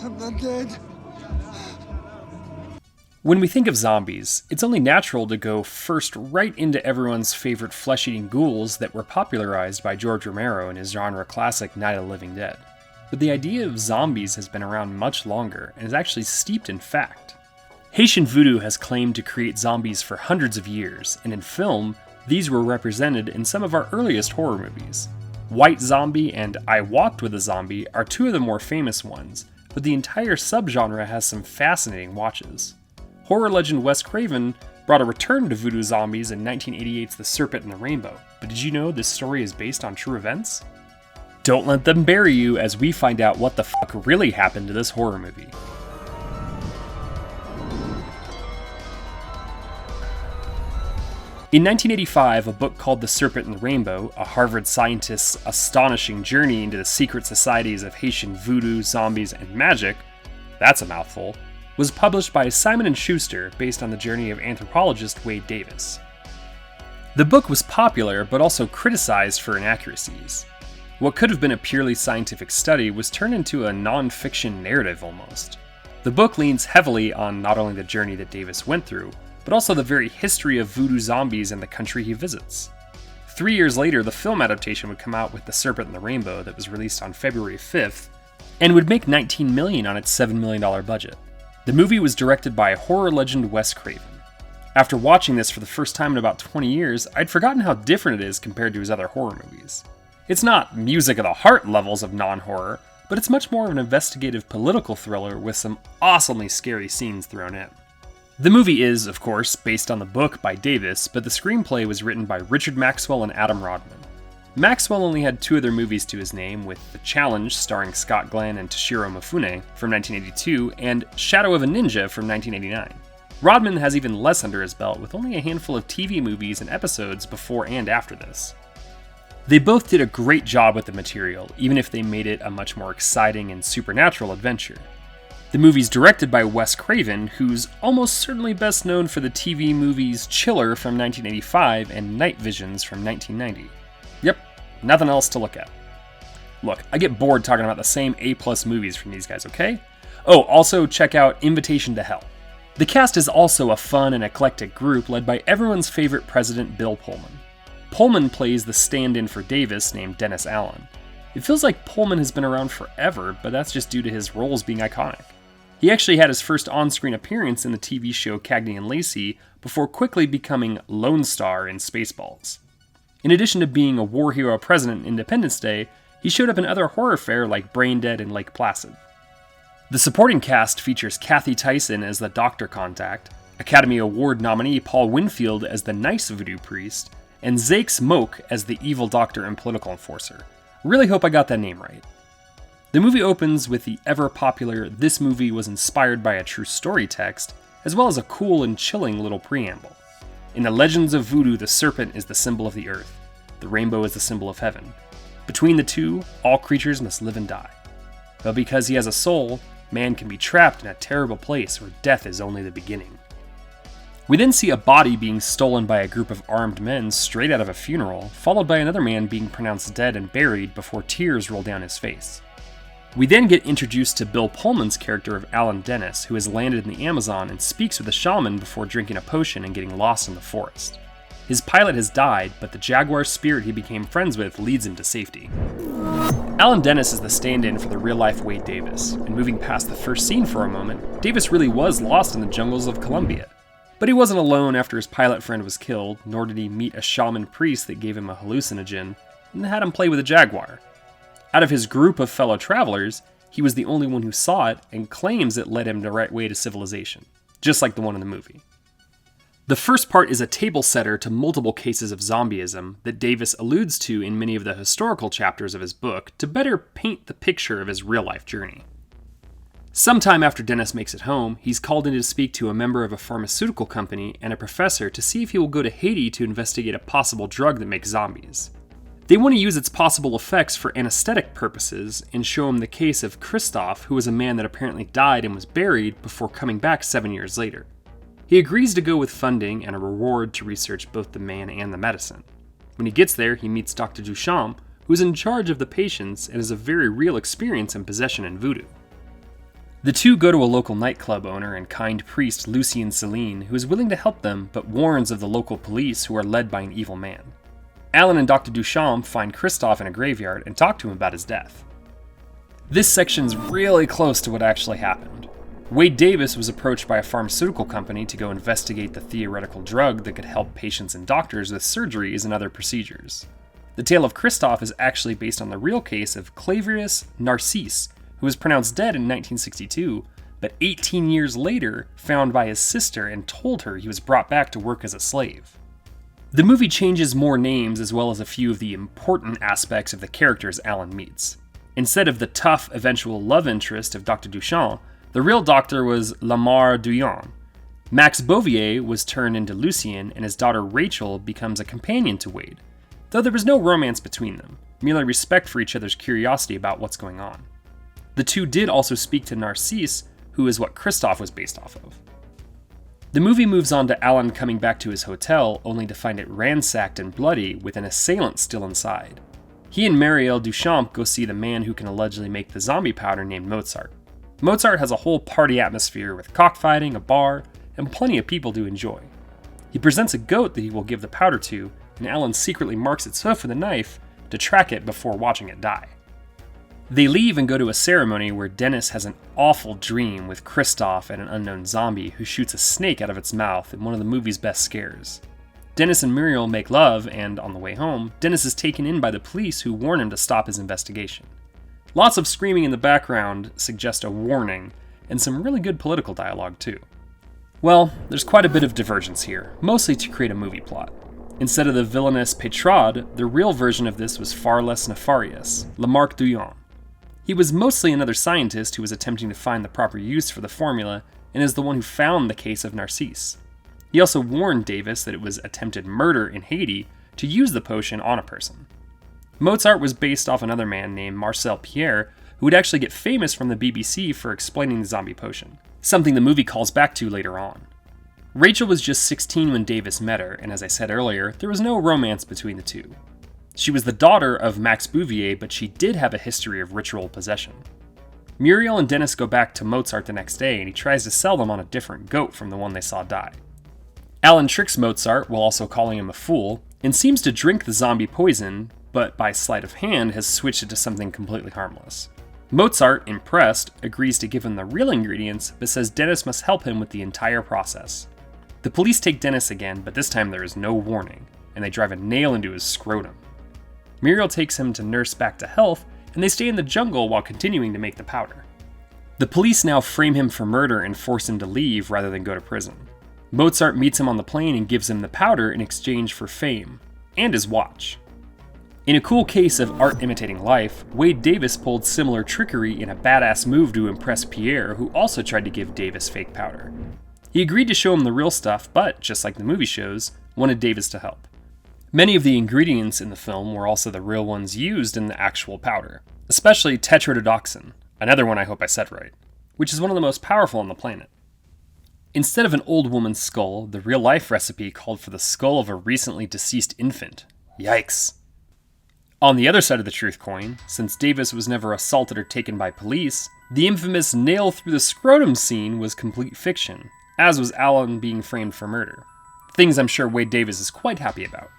I'm not dead. When we think of zombies, it's only natural to go first right into everyone's favorite flesh-eating ghouls that were popularized by George Romero in his genre classic Night of the Living Dead. But the idea of zombies has been around much longer and is actually steeped in fact. Haitian Voodoo has claimed to create zombies for hundreds of years, and in film, these were represented in some of our earliest horror movies. White Zombie and I Walked with a Zombie are two of the more famous ones, but the entire subgenre has some fascinating watches. Horror legend Wes Craven brought a return to voodoo zombies in 1988's The Serpent and the Rainbow, but did you know this story is based on true events? Don't let them bury you as we find out what the fuck really happened to this horror movie. In 1985, a book called The Serpent and the Rainbow, a Harvard scientist's astonishing journey into the secret societies of Haitian voodoo, zombies, and magic, that's a mouthful, was published by Simon & Schuster based on the journey of anthropologist Wade Davis. The book was popular, but also criticized for inaccuracies. What could have been a purely scientific study was turned into a non-fiction narrative almost. The book leans heavily on not only the journey that Davis went through, but also the very history of voodoo zombies in the country he visits. 3 years later, the film adaptation would come out with The Serpent and the Rainbow that was released on February 5th, and would make $19 million on its $7 million budget. The movie was directed by horror legend Wes Craven. After watching this for the first time in about 20 years, I'd forgotten how different it is compared to his other horror movies. It's not music of the heart levels of non-horror, but it's much more of an investigative political thriller with some awesomely scary scenes thrown in. The movie is, of course, based on the book by Davis, but the screenplay was written by Richard Maxwell and Adam Rodman. Maxwell only had 2 other movies to his name, with The Challenge starring Scott Glenn and Toshiro Mifune from 1982, and Shadow of a Ninja from 1989. Rodman has even less under his belt, with only a handful of TV movies and episodes before and after this. They both did a great job with the material, even if they made it a much more exciting and supernatural adventure. The movie's directed by Wes Craven, who's almost certainly best known for the TV movies Chiller from 1985 and Night Visions from 1990. Yep, nothing else to look at. Look, I get bored talking about the same A+ movies from these guys, okay? Oh, also check out Invitation to Hell. The cast is also a fun and eclectic group led by everyone's favorite president, Bill Pullman. Pullman plays the stand-in for Davis named Dennis Allen. It feels like Pullman has been around forever, but that's just due to his roles being iconic. He actually had his first on-screen appearance in the TV show Cagney and Lacey before quickly becoming Lone Star in Spaceballs. In addition to being a war hero president in Independence Day, he showed up in other horror fare like Braindead and Lake Placid. The supporting cast features Kathy Tyson as the doctor contact, Academy Award nominee Paul Winfield as the nice voodoo priest, and Zakes Moak as the evil doctor and political enforcer. Really hope I got that name right. The movie opens with the ever-popular "This movie was inspired by a true story" text, as well as a cool and chilling little preamble. In the legends of voodoo, the serpent is the symbol of the earth. The rainbow is the symbol of heaven. Between the two, all creatures must live and die. But because he has a soul, man can be trapped in a terrible place where death is only the beginning. We then see a body being stolen by a group of armed men straight out of a funeral, followed by another man being pronounced dead and buried before tears roll down his face. We then get introduced to Bill Pullman's character of Alan Dennis, who has landed in the Amazon and speaks with a shaman before drinking a potion and getting lost in the forest. His pilot has died, but the jaguar spirit he became friends with leads him to safety. Alan Dennis is the stand-in for the real-life Wade Davis, and moving past the first scene for a moment, Davis really was lost in the jungles of Colombia. But he wasn't alone after his pilot friend was killed, nor did he meet a shaman priest that gave him a hallucinogen and had him play with a jaguar. Out of his group of fellow travelers, he was the only one who saw it and claims it led him the right way to civilization, just like the one in the movie. The first part is a table setter to multiple cases of zombieism that Davis alludes to in many of the historical chapters of his book to better paint the picture of his real-life journey. Sometime after Dennis makes it home, he's called in to speak to a member of a pharmaceutical company and a professor to see if he will go to Haiti to investigate a possible drug that makes zombies. They want to use its possible effects for anesthetic purposes and show him the case of Christophe, who was a man that apparently died and was buried before coming back 7 years later. He agrees to go with funding and a reward to research both the man and the medicine. When he gets there, he meets Dr. Duchamp, who is in charge of the patients and has a very real experience in possession and voodoo. The two go to a local nightclub owner and kind priest Lucien Celine, who is willing to help them but warns of the local police who are led by an evil man. Alan and Dr. Duchamp find Christophe in a graveyard and talk to him about his death. This section's really close to what actually happened. Wade Davis was approached by a pharmaceutical company to go investigate the theoretical drug that could help patients and doctors with surgeries and other procedures. The tale of Christophe is actually based on the real case of Claverius Narcisse, who was pronounced dead in 1962, but 18 years later found by his sister and told her he was brought back to work as a slave. The movie changes more names as well as a few of the important aspects of the characters Alan meets. Instead of the tough eventual love interest of Dr. Duchamp, the real doctor was Lamar Douillon. Max Bouvier was turned into Lucien, and his daughter Rachel becomes a companion to Wade, though there was no romance between them, merely respect for each other's curiosity about what's going on. The two did also speak to Narcisse, who is what Christophe was based off of. The movie moves on to Alan coming back to his hotel, only to find it ransacked and bloody with an assailant still inside. He and Marielle Duchamp go see the man who can allegedly make the zombie powder named Mozart. Mozart has a whole party atmosphere with cockfighting, a bar, and plenty of people to enjoy. He presents a goat that he will give the powder to, and Alan secretly marks its hoof with a knife to track it before watching it die. They leave and go to a ceremony where Dennis has an awful dream with Christophe and an unknown zombie who shoots a snake out of its mouth in one of the movie's best scares. Dennis and Muriel make love, and on the way home, Dennis is taken in by the police who warn him to stop his investigation. Lots of screaming in the background suggest a warning, and some really good political dialogue too. Well, there's quite a bit of divergence here, mostly to create a movie plot. Instead of the villainous Pétrade, the real version of this was far less nefarious, Lamarck Douillon. He was mostly another scientist who was attempting to find the proper use for the formula, and is the one who found the case of Narcisse. He also warned Davis that it was attempted murder in Haiti to use the potion on a person. Mozart was based off another man named Marcel Pierre, who would actually get famous from the BBC for explaining the zombie potion, something the movie calls back to later on. Rachel was just 16 when Davis met her, and as I said earlier, there was no romance between the two. She was the daughter of Max Bouvier, but she did have a history of ritual possession. Muriel and Dennis go back to Mozart the next day, and he tries to sell them on a different goat from the one they saw die. Alan tricks Mozart while also calling him a fool, and seems to drink the zombie poison, but by sleight of hand has switched it to something completely harmless. Mozart, impressed, agrees to give him the real ingredients, but says Dennis must help him with the entire process. The police take Dennis again, but this time there is no warning, and they drive a nail into his scrotum. Muriel takes him to nurse back to health, and they stay in the jungle while continuing to make the powder. The police now frame him for murder and force him to leave rather than go to prison. Mozart meets him on the plane and gives him the powder in exchange for fame, and his watch. In a cool case of art imitating life, Wade Davis pulled similar trickery in a badass move to impress Pierre, who also tried to give Davis fake powder. He agreed to show him the real stuff, but, just like the movie shows, wanted Davis to help. Many of the ingredients in the film were also the real ones used in the actual powder, especially tetrodotoxin, another one I hope I said right, which is one of the most powerful on the planet. Instead of an old woman's skull, the real-life recipe called for the skull of a recently deceased infant. Yikes. On the other side of the truth coin, since Davis was never assaulted or taken by police, the infamous nail through the scrotum scene was complete fiction, as was Alan being framed for murder. Things I'm sure Wade Davis is quite happy about.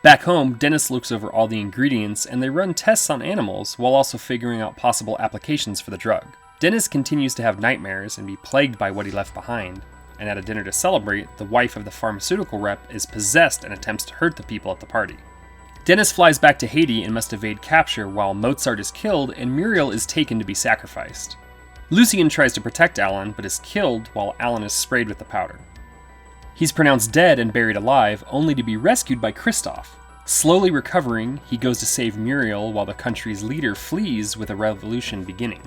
Back home, Dennis looks over all the ingredients and they run tests on animals while also figuring out possible applications for the drug. Dennis continues to have nightmares and be plagued by what he left behind, and at a dinner to celebrate, the wife of the pharmaceutical rep is possessed and attempts to hurt the people at the party. Dennis flies back to Haiti and must evade capture while Mozart is killed and Muriel is taken to be sacrificed. Lucien tries to protect Alan but is killed while Alan is sprayed with the powder. He's pronounced dead and buried alive, only to be rescued by Christophe. Slowly recovering, he goes to save Muriel while the country's leader flees with a revolution beginning.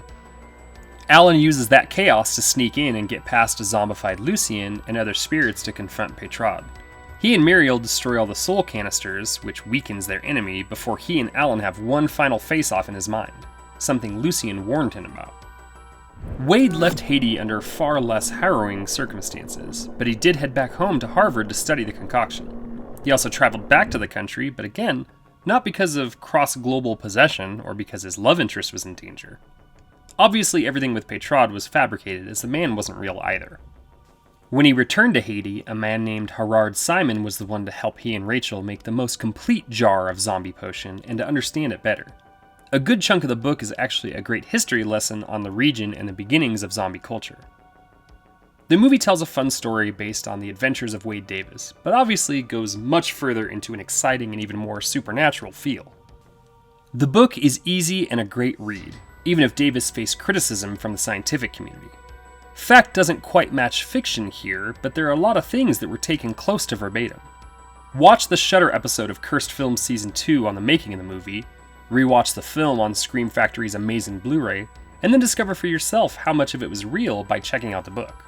Alan uses that chaos to sneak in and get past a zombified Lucien and other spirits to confront Pétrade. He and Muriel destroy all the soul canisters, which weakens their enemy, before he and Alan have one final face-off in his mind, something Lucien warned him about. Wade left Haiti under far less harrowing circumstances, but he did head back home to Harvard to study the concoction. He also traveled back to the country, but again, not because of cross-global possession or because his love interest was in danger. Obviously, everything with Petrod was fabricated, as the man wasn't real either. When he returned to Haiti, a man named Gerard Simon was the one to help he and Rachel make the most complete jar of zombie potion and to understand it better. A good chunk of the book is actually a great history lesson on the region and the beginnings of zombie culture. The movie tells a fun story based on the adventures of Wade Davis, but obviously goes much further into an exciting and even more supernatural feel. The book is easy and a great read, even if Davis faced criticism from the scientific community. Fact doesn't quite match fiction here, but there are a lot of things that were taken close to verbatim. Watch the Shudder episode of Cursed Films Season 2 on the making of the movie, rewatch the film on Scream Factory's amazing Blu-ray, and then discover for yourself how much of it was real by checking out the book.